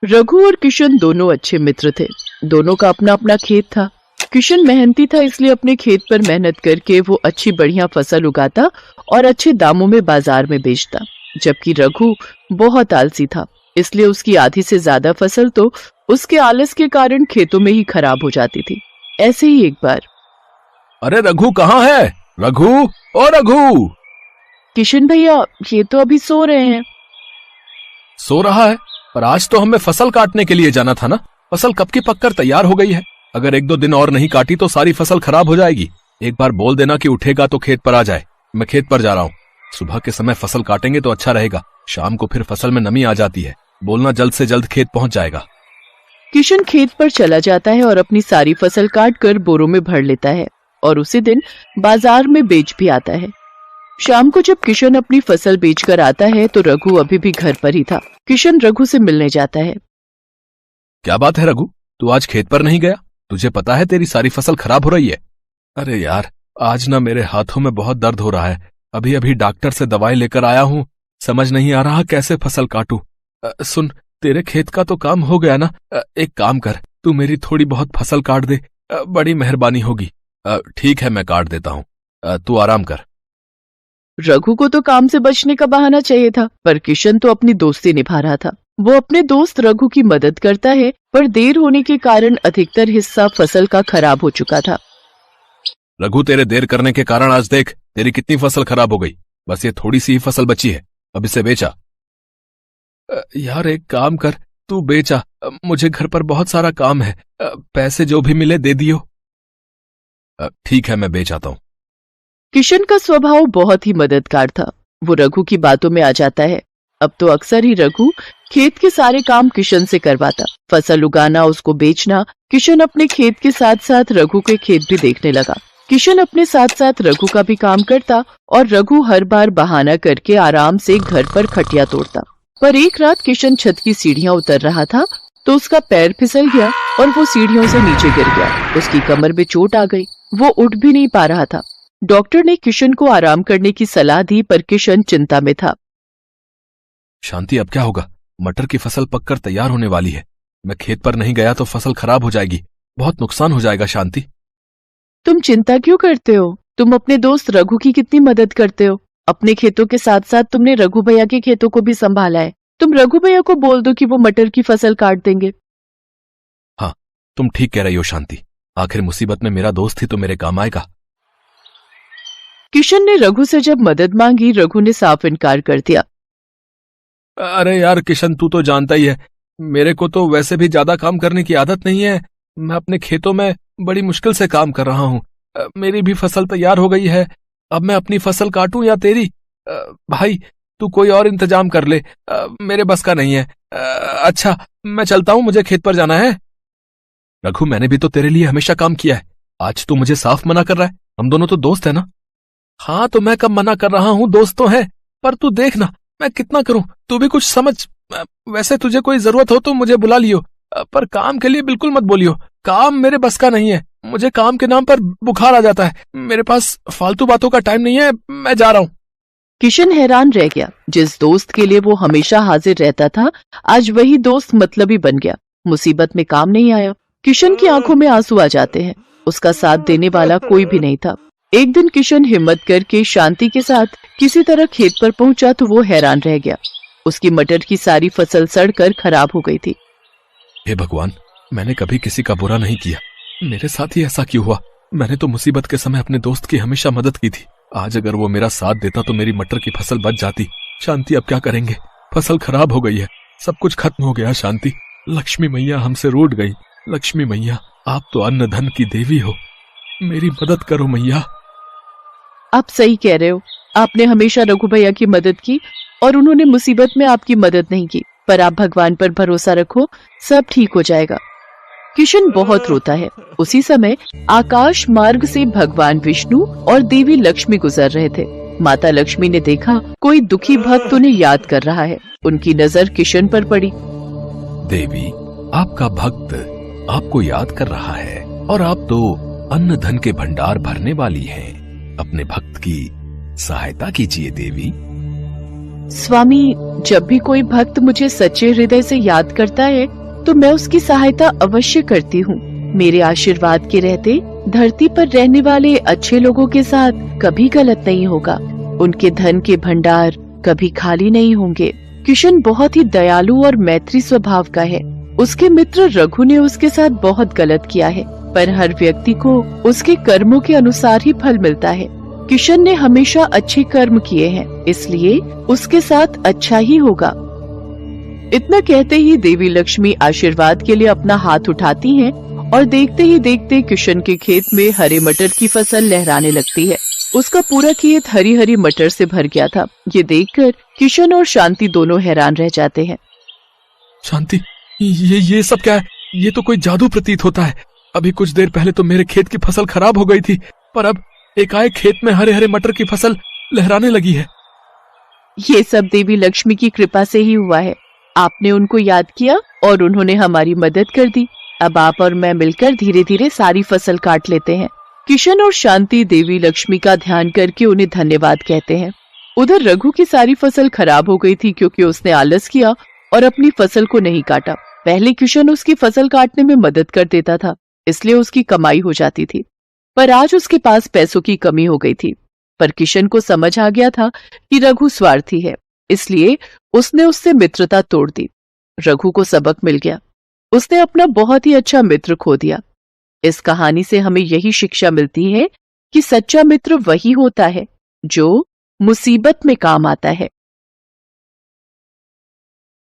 रघु और किशन दोनों अच्छे मित्र थे। दोनों का अपना अपना खेत था। किशन मेहनती था, इसलिए अपने खेत पर मेहनत करके वो अच्छी बढ़िया फसल उगाता और अच्छे दामों में बाजार में बेचता, जबकि रघु बहुत आलसी था, इसलिए उसकी आधी से ज्यादा फसल तो उसके आलस के कारण खेतों में ही खराब हो जाती थी। ऐसे ही एक बार, अरे रघु कहाँ है? रघु, ओ रघु! किशन भैया ये तो अभी सो रहे हैं। सो रहा है? पर आज तो हमें फसल काटने के लिए जाना था ना। फसल कब की पककर तैयार हो गई है। अगर 1-2 दिन और नहीं काटी तो सारी फसल खराब हो जाएगी। एक बार बोल देना कि उठेगा तो खेत पर आ जाए। मैं खेत पर जा रहा हूँ। सुबह के समय फसल काटेंगे तो अच्छा रहेगा, शाम को फिर फसल में नमी आ जाती है। बोलना जल्द से जल्द खेत पहुंच जाएगा। किशन खेत पर चला जाता है और अपनी सारी फसल काट कर बोरों में भर लेता है और उसी दिन बाजार में बेच भी आता है। शाम को जब किशन अपनी फसल बेचकर आता है तो रघु अभी भी घर पर ही था। किशन रघु से मिलने जाता है। क्या बात है रघु, तू आज खेत पर नहीं गया? तुझे पता है तेरी सारी फसल खराब हो रही है। अरे यार, आज ना मेरे हाथों में बहुत दर्द हो रहा है। अभी अभी डॉक्टर से दवाई लेकर आया हूँ। समझ नहीं आ रहा कैसे फसल काटूं। सुन, तेरे खेत का तो काम हो गया ना। एक काम कर, तू मेरी थोड़ी बहुत फसल काट दे। बड़ी मेहरबानी होगी। ठीक है, मैं काट देता हूँ। तू आराम कर। रघु को तो काम से बचने का बहाना चाहिए था, पर किशन तो अपनी दोस्ती निभा रहा था। वो अपने दोस्त रघु की मदद करता है, पर देर होने के कारण अधिकतर हिस्सा फसल का खराब हो चुका था। रघु, तेरे देर करने के कारण आज देख तेरी कितनी फसल खराब हो गई। बस ये थोड़ी सी ही फसल बची है, अब इसे बेचा। यार एक काम कर, तू बेचा। मुझे घर पर बहुत सारा काम है। पैसे जो भी मिले दे दियो। ठीक है, मैं बेच आता हूँ। किशन का स्वभाव बहुत ही मददगार था। वो रघु की बातों में आ जाता है। अब तो अक्सर ही रघु खेत के सारे काम किशन से करवाता। फसल उगाना, उसको बेचना। किशन अपने खेत के साथ साथ रघु के खेत भी देखने लगा। किशन अपने साथ साथ रघु का भी काम करता और रघु हर बार बहाना करके आराम से घर पर खटिया तोड़ता। पर एक रात किशन छत की सीढ़ियां उतर रहा था तो उसका पैर फिसल गया और वो सीढ़ियों से नीचे गिर गया। उसकी कमर में चोट आ गई, वो उठ भी नहीं पा रहा था। डॉक्टर ने किशन को आराम करने की सलाह दी, पर किशन चिंता में था। शांति, अब क्या होगा? मटर की फसल पककर तैयार होने वाली है। मैं खेत पर नहीं गया तो फसल खराब हो जाएगी, बहुत नुकसान हो जाएगा। शांति, तुम चिंता क्यों करते हो? तुम अपने दोस्त रघु की कितनी मदद करते हो। अपने खेतों के साथ साथ तुमने रघु भैया के खेतों को भी संभाला है। तुम रघु भैया को बोल दो कि वो मटर की फसल काट देंगे। हाँ, तुम ठीक कह रही हो शांति। आखिर मुसीबत में मेरा दोस्त ही तो मेरे काम आएगा। किशन ने रघु से जब मदद मांगी, रघु ने साफ इनकार कर दिया। अरे यार किशन, तू तो जानता ही है, मेरे को तो वैसे भी ज्यादा काम करने की आदत नहीं है। मैं अपने खेतों में बड़ी मुश्किल से काम कर रहा हूँ। मेरी भी फसल तैयार हो गई है। अब मैं अपनी फसल काटूं या तेरी? भाई तू कोई और इंतजाम कर ले, मेरे बस का नहीं है। अच्छा, मैं चलता हूँ, मुझे खेत पर जाना है। रघु, मैंने भी तो तेरे लिए हमेशा काम किया है। आज तू मुझे साफ मना कर रहा है? हम दोनों तो दोस्त है ना। हाँ, तो मैं कब मना कर रहा हूँ, दोस्त तो है। पर तू देखना मैं कितना करूं, तू भी कुछ समझ। वैसे तुझे कोई जरूरत हो तो मुझे बुला लियो, पर काम के लिए बिल्कुल मत बोलियो। काम मेरे बस का नहीं है। मुझे काम के नाम पर बुखार आ जाता है। मेरे पास फालतू बातों का टाइम नहीं है, मैं जा रहा हूँ। किशन हैरान रह गया। जिस दोस्त के लिए वो हमेशा हाजिर रहता था, आज वही दोस्त मतलबी बन गया। मुसीबत में काम नहीं आया। किशन की आंखों में आंसू आ जाते हैं। उसका साथ देने वाला कोई भी नहीं था। एक दिन किशन हिम्मत करके शांति के साथ किसी तरह खेत पर पहुंचा तो वो हैरान रह गया। उसकी मटर की सारी फसल सड़कर खराब हो गई थी। हे भगवान, मैंने कभी किसी का बुरा नहीं किया, मेरे साथ ही ऐसा क्यों हुआ? मैंने तो मुसीबत के समय अपने दोस्त की हमेशा मदद की थी। आज अगर वो मेरा साथ देता तो मेरी मटर की फसल बच जाती। शांति, अब क्या करेंगे? फसल खराब हो गई है, सब कुछ खत्म हो गया। शांति, लक्ष्मी मैया हमसे रूठ गई। लक्ष्मी मैया, आप तो अन्न धन की देवी हो, मेरी मदद करो मैया। आप सही कह रहे हो। आपने हमेशा रघु भैया की मदद की और उन्होंने मुसीबत में आपकी मदद नहीं की। पर आप भगवान पर भरोसा रखो, सब ठीक हो जाएगा। किशन बहुत रोता है। उसी समय आकाश मार्ग से भगवान विष्णु और देवी लक्ष्मी गुजर रहे थे। माता लक्ष्मी ने देखा कोई दुखी भक्त उन्हें याद कर रहा है। उनकी नजर किशन पर पड़ी। देवी, आपका भक्त आपको याद कर रहा है और आप तो अन्न धन के भंडार भरने वाली हैं। अपने भक्त की सहायता कीजिए देवी। स्वामी, जब भी कोई भक्त मुझे सच्चे हृदय से याद करता है तो मैं उसकी सहायता अवश्य करती हूँ। मेरे आशीर्वाद के रहते धरती पर रहने वाले अच्छे लोगों के साथ कभी गलत नहीं होगा। उनके धन के भंडार कभी खाली नहीं होंगे। किशन बहुत ही दयालु और मैत्री स्वभाव का है। उसके मित्र रघु ने उसके साथ बहुत गलत किया है, पर हर व्यक्ति को उसके कर्मों के अनुसार ही फल मिलता है। किशन ने हमेशा अच्छे कर्म किए हैं, इसलिए उसके साथ अच्छा ही होगा। इतना कहते ही देवी लक्ष्मी आशीर्वाद के लिए अपना हाथ उठाती हैं और देखते ही देखते किशन के खेत में हरे मटर की फसल लहराने लगती है। उसका पूरा खेत हरी हरी मटर से भर गया था। ये देखकर किशन और शांति दोनों हैरान रह जाते हैं। शांति, ये सब क्या है? ये तो कोई जादू प्रतीत होता है। अभी कुछ देर पहले तो मेरे खेत की फसल खराब हो गई थी, पर अब एकाएक खेत में हरे हरे मटर की फसल लहराने लगी है। ये सब देवी लक्ष्मी की कृपा से ही हुआ है। आपने उनको याद किया और उन्होंने हमारी मदद कर दी। अब आप और मैं मिलकर धीरे धीरे सारी फसल काट लेते हैं। किशन और शांति देवी लक्ष्मी का ध्यान करके उन्हें धन्यवाद कहते हैं। उधर रघु की सारी फसल खराब हो गई थी क्योंकि उसने आलस किया और अपनी फसल को नहीं काटा। पहले किशन उसकी फसल काटने में मदद कर देता था, इसलिए उसकी कमाई हो जाती थी, पर आज उसके पास पैसों की कमी हो गई थी। पर किशन को समझ आ गया था कि रघु स्वार्थी है, इसलिए उसने उससे मित्रता तोड़ दी। रघु को सबक मिल गया। उसने अपना बहुत ही अच्छा मित्र खो दिया। इस कहानी से हमें यही शिक्षा मिलती है कि सच्चा मित्र वही होता है जो मुसीबत में काम आता है।